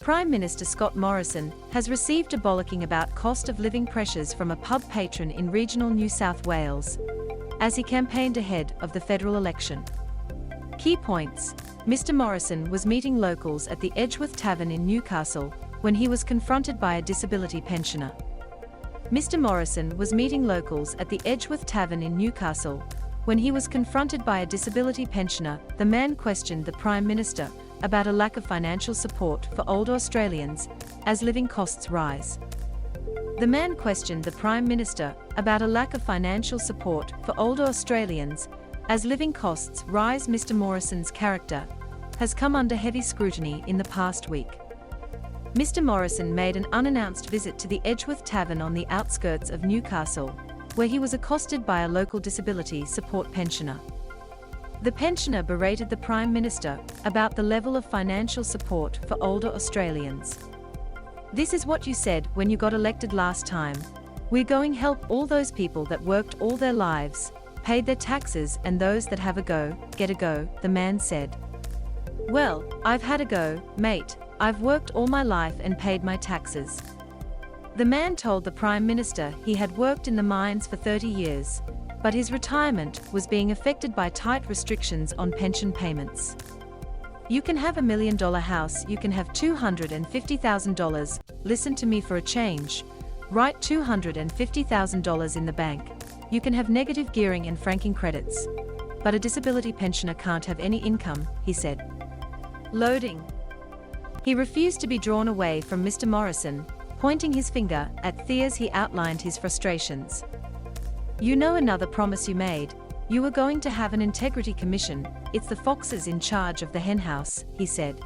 Prime Minister Scott Morrison has received a bollocking about cost of living pressures from a pub patron in regional New South Wales, as he campaigned ahead of the federal election. Key points: Mr. Morrison was meeting locals at the Edgeworth Tavern in Newcastle when he was confronted by a disability pensioner. Mr. Morrison was meeting locals at the Edgeworth Tavern in Newcastle when he was confronted by a disability pensioner. The man questioned the Prime Minister about a lack of financial support for older Australians as living costs rise. The man questioned the Prime Minister about a lack of financial support for older Australians as living costs rise. Mr. Morrison's character has come under heavy scrutiny in the past week. Mr. Morrison made an unannounced visit to the Edgeworth Tavern on the outskirts of Newcastle, where he was accosted by a local disability support pensioner. The pensioner berated the Prime Minister about the level of financial support for older Australians. "This is what you said when you got elected last time. We're going help all those people that worked all their lives, paid their taxes, and those that have a go, get a go," the man said. "Well, I've had a go, mate. I've worked all my life and paid my taxes." The man told the Prime Minister he had worked in the mines for 30 years, but his retirement was being affected by tight restrictions on pension payments. "You can have $1 million house, you can have $250,000, listen to me for a change, write $250,000 in the bank, you can have negative gearing and franking credits. But a disability pensioner can't have any income," he said. Loading. He refused to be drawn away from Mr. Morrison, pointing his finger at Thea as he outlined his frustrations. "You know another promise you made, you were going to have an integrity commission, it's the foxes in charge of the henhouse," he said.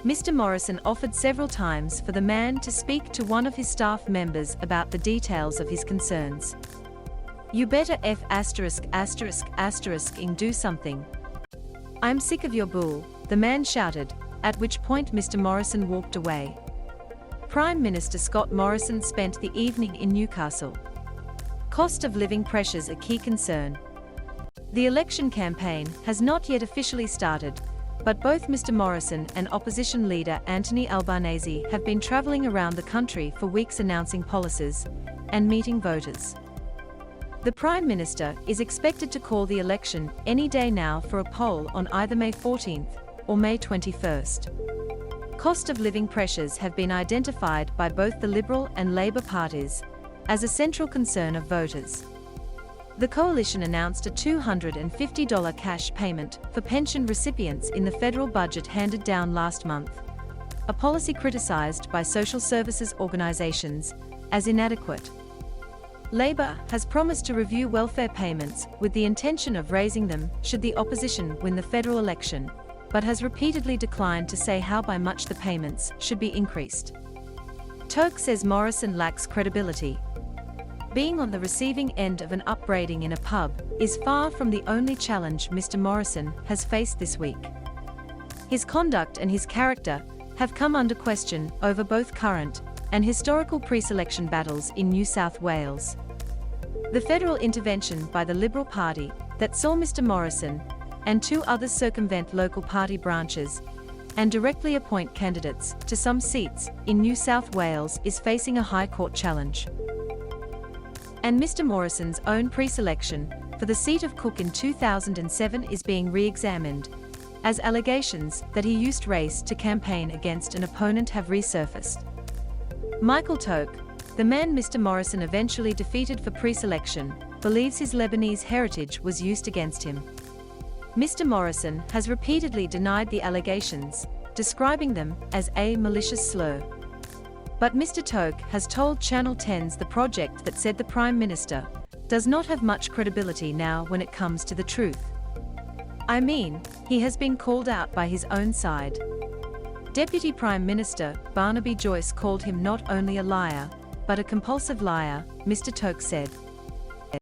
Mr. Morrison offered several times for the man to speak to one of his staff members about the details of his concerns. "You better do something. I'm sick of your bull," the man shouted, at which point Mr. Morrison walked away. Prime Minister Scott Morrison spent the evening in Newcastle. Cost of living pressures a key concern. The election campaign has not yet officially started, but both Mr. Morrison and opposition leader Anthony Albanese have been travelling around the country for weeks announcing policies and meeting voters. The Prime Minister is expected to call the election any day now for a poll on either May 14th or May 21st. Cost of living pressures have been identified by both the Liberal and Labor parties as a central concern of voters. The coalition announced a $250 cash payment for pension recipients in the federal budget handed down last month, a policy criticised by social services organisations as inadequate. Labor has promised to review welfare payments with the intention of raising them should the opposition win the federal election, but has repeatedly declined to say how by much the payments should be increased. Toke says Morrison lacks credibility. Being on the receiving end of an upbraiding in a pub is far from the only challenge Mr. Morrison has faced this week. His conduct and his character have come under question over both current and historical pre-selection battles in New South Wales. The federal intervention by the Liberal Party that saw Mr. Morrison and two others circumvent local party branches and directly appoint candidates to some seats in New South Wales is facing a High Court challenge. And Mr. Morrison's own pre-selection for the seat of Cook in 2007 is being re-examined, as allegations that he used race to campaign against an opponent have resurfaced. Michael Toke, the man Mr. Morrison eventually defeated for pre-selection, believes his Lebanese heritage was used against him. Mr. Morrison has repeatedly denied the allegations, describing them as a malicious slur. But Mr. Toke has told Channel 10's The Project that said the Prime Minister does not have much credibility now when it comes to the truth. I mean, he has been called out by his own side. Deputy Prime Minister Barnaby Joyce called him not only a liar, but a compulsive liar, Mr. Toke said.